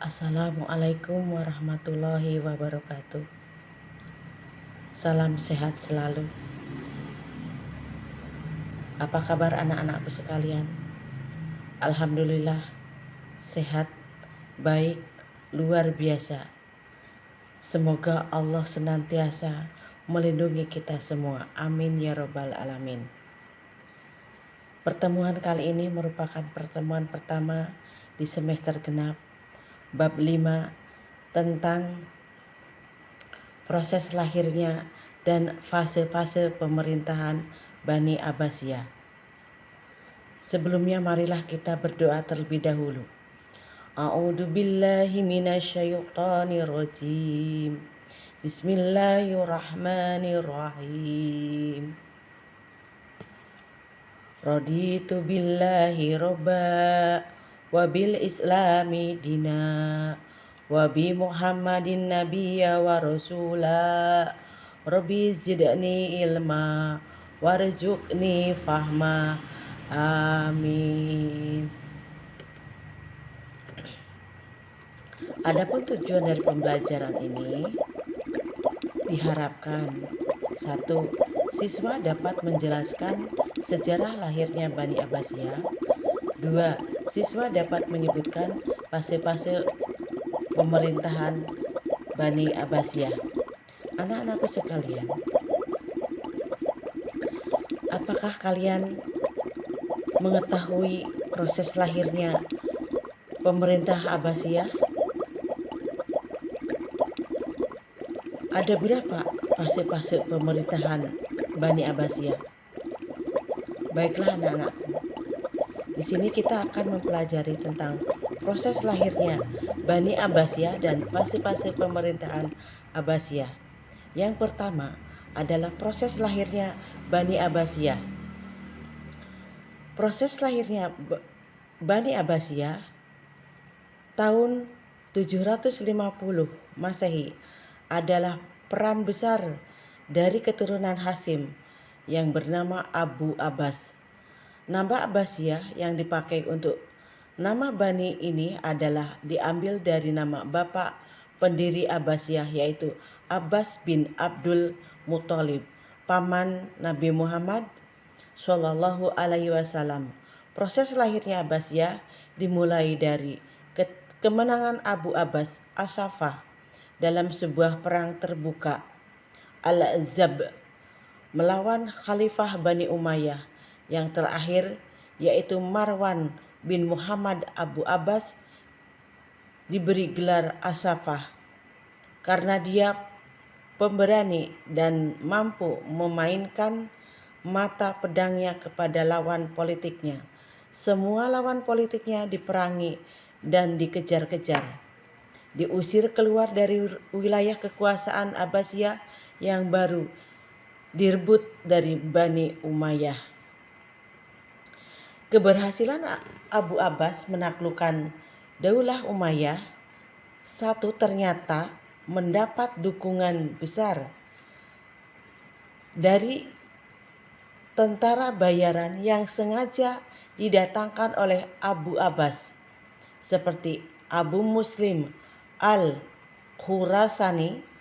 Assalamualaikum warahmatullahi wabarakatuh. Salam sehat selalu. Apa kabar anak-anakku sekalian? Alhamdulillah sehat, baik, luar biasa. Semoga Allah senantiasa melindungi kita semua. Amin ya robbal alamin. Pertemuan kali ini merupakan pertemuan pertama di semester genap bab 5 tentang proses lahirnya dan fase-fase pemerintahan Bani Abbasiyah. Sebelumnya marilah kita berdoa terlebih dahulu. A'udzu billahi minasyaitonir rajim. Bismillahirrahmanirrahim. Raditu billahi robba wa bil islami dina wa bi muhammadin nabiyya wa rasula rabbi zidni ilma warzuqni fahma amin. Adapun tujuan dari pembelajaran ini diharapkan 1. Siswa dapat menjelaskan sejarah lahirnya Bani Abbasiyah. 2. Siswa dapat menyebutkan fase-fase pemerintahan Bani Abbasiyah. Anak-anakku sekalian, apakah kalian mengetahui proses lahirnya pemerintah Abbasiyah? Ada berapa fase-fase pemerintahan Bani Abbasiyah? Baiklah anak-anakku, di sini kita akan mempelajari tentang proses lahirnya Bani Abbasiyah dan fase-fase pemerintahan Abbasiyah. Yang pertama adalah proses lahirnya Bani Abbasiyah. Proses lahirnya Bani Abbasiyah tahun 750 Masehi adalah peran besar dari keturunan Hasyim yang bernama Abu Abbas. Nama Abbasiyah yang dipakai untuk nama Bani ini adalah diambil dari nama bapak pendiri Abbasiyah, yaitu Abbas bin Abdul Muthalib, paman Nabi Muhammad Shallallahu Alaihi Wasallam. Proses lahirnya Abbasiyah dimulai dari kemenangan Abu Abbas As-Saffah dalam sebuah perang terbuka Al-Ahzab melawan Khalifah Bani Umayyah yang terakhir, yaitu Marwan bin Muhammad Abu Abbas, diberi gelar As-Saffah karena dia pemberani dan mampu memainkan mata pedangnya kepada lawan politiknya. Semua lawan politiknya diperangi dan dikejar-kejar, diusir keluar dari wilayah kekuasaan Abbasiyah yang baru direbut dari Bani Umayyah. Keberhasilan Abu Abbas menaklukkan Daulah Umayyah ternyata mendapat dukungan besar dari tentara bayaran yang sengaja didatangkan oleh Abu Abbas, seperti Abu Muslim Al-Khurasani.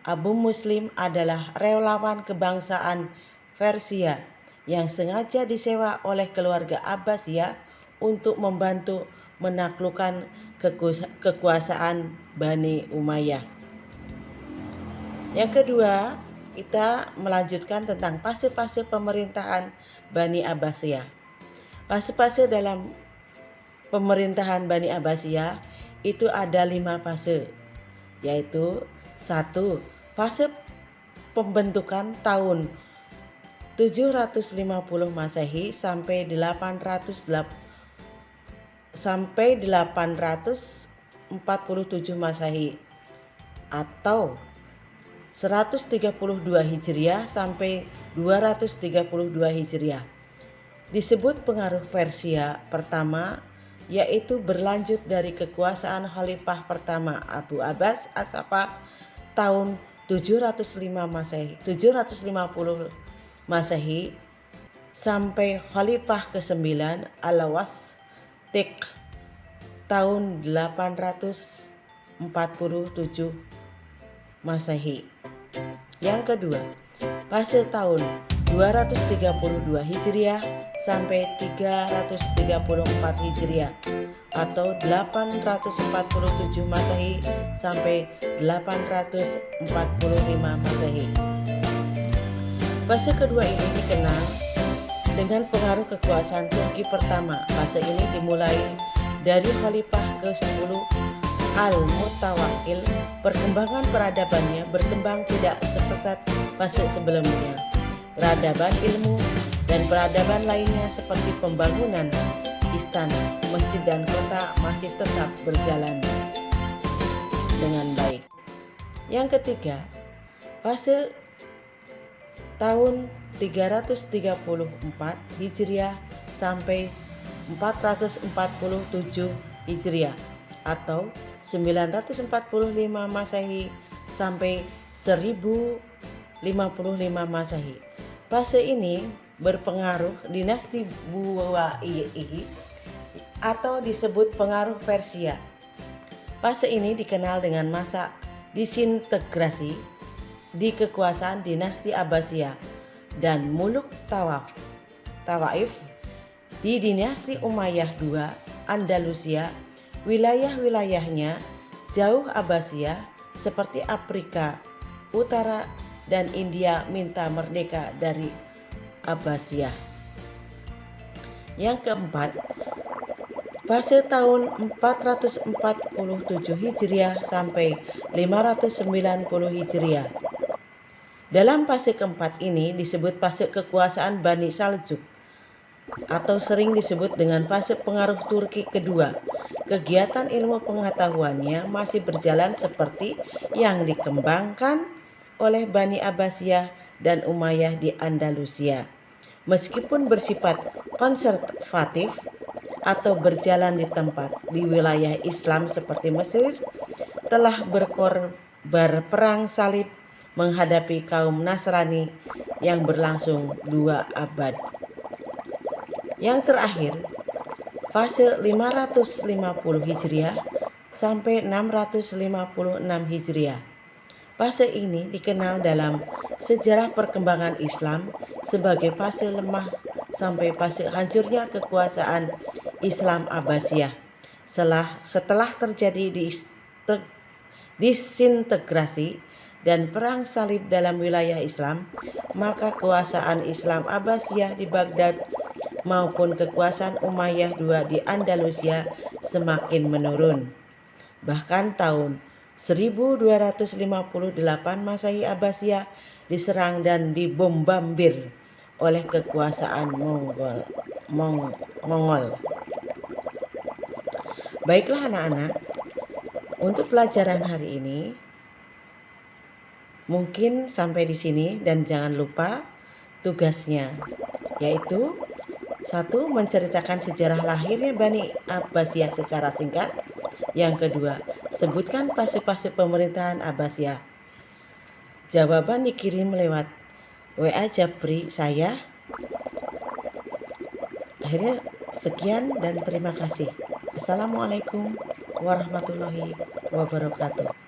Abu Muslim adalah relawan kebangsaan Persia yang sengaja disewa oleh keluarga Abbasiyah untuk membantu menaklukkan kekuasaan Bani Umayyah. Yang kedua, kita melanjutkan tentang fase-fase pemerintahan Bani Abbasiyah. Fase-fase dalam pemerintahan Bani Abbasiyah itu ada 5 fase, yaitu 1. Fase pembentukan tahun 750 Masehi sampai 847 Masehi atau 132 Hijriah sampai 232 Hijriah. Disebut pengaruh Persia pertama, yaitu berlanjut dari kekuasaan Khalifah pertama Abu Abbas As-Saffah tahun 750 Masehi sampai Khalifah ke-9 Al-Wastiq tahun 847 Masehi. Yang kedua, fase tahun 232 Hijriah sampai 334 Hijriah atau 847 Masehi sampai 845 Masehi. Fase kedua ini dikenal dengan pengaruh kekuasaan Turki pertama. Fase ini dimulai dari Khalifah ke-10 Al-Mutawakkil. Perkembangan peradabannya berkembang tidak sepesat fase sebelumnya. Peradaban ilmu dan peradaban lainnya seperti pembangunan istana, masjid dan kota masih tetap berjalan dengan baik. Yang ketiga, fase tahun 334 Hijriah sampai 447 Hijriah atau 945 Masehi sampai 1055 Masehi. Fase ini berpengaruh dinasti Buwai'i atau disebut pengaruh Persia. Fase ini dikenal dengan masa disintegrasi di kekuasaan dinasti Abbasiyah dan Muluk Tawaif di dinasti Umayyah II Andalusia. Wilayah-wilayahnya jauh Abbasiyah seperti Afrika Utara dan India minta merdeka dari Abbasiyah. Yang keempat, fase tahun 447 Hijriah sampai 590 Hijriah. Dalam fase keempat ini disebut fase kekuasaan Bani Saljuk atau sering disebut dengan fase pengaruh Turki kedua. Kegiatan ilmu pengetahuannya masih berjalan seperti yang dikembangkan oleh Bani Abbasiyah dan Umayyah di Andalusia. Meskipun bersifat konservatif atau berjalan di tempat di wilayah Islam seperti Mesir, telah berperang salib menghadapi kaum Nasrani yang berlangsung 2 abad. Yang terakhir, fase 550 Hijriah sampai 656 Hijriah. Fase ini dikenal dalam sejarah perkembangan Islam sebagai fase lemah sampai fase hancurnya kekuasaan Islam Abbasiyah. Setelah terjadi disintegrasi dan perang salib dalam wilayah Islam, maka kekuasaan Islam Abbasiyah di Baghdad maupun kekuasaan Umayyah II di Andalusia semakin menurun. Bahkan tahun 1258 Masehi Abbasiyah diserang dan dibombardir oleh kekuasaan Mongol. Baiklah anak-anak, untuk pelajaran hari ini mungkin sampai di sini dan jangan lupa tugasnya, yaitu 1. Menceritakan sejarah lahirnya Bani Abbasiyah secara singkat. Yang kedua, sebutkan fase-fase pemerintahan Abbasiyah. Jawaban dikirim lewat WA Japri saya. Akhirnya sekian dan terima kasih. Assalamualaikum warahmatullahi wabarakatuh.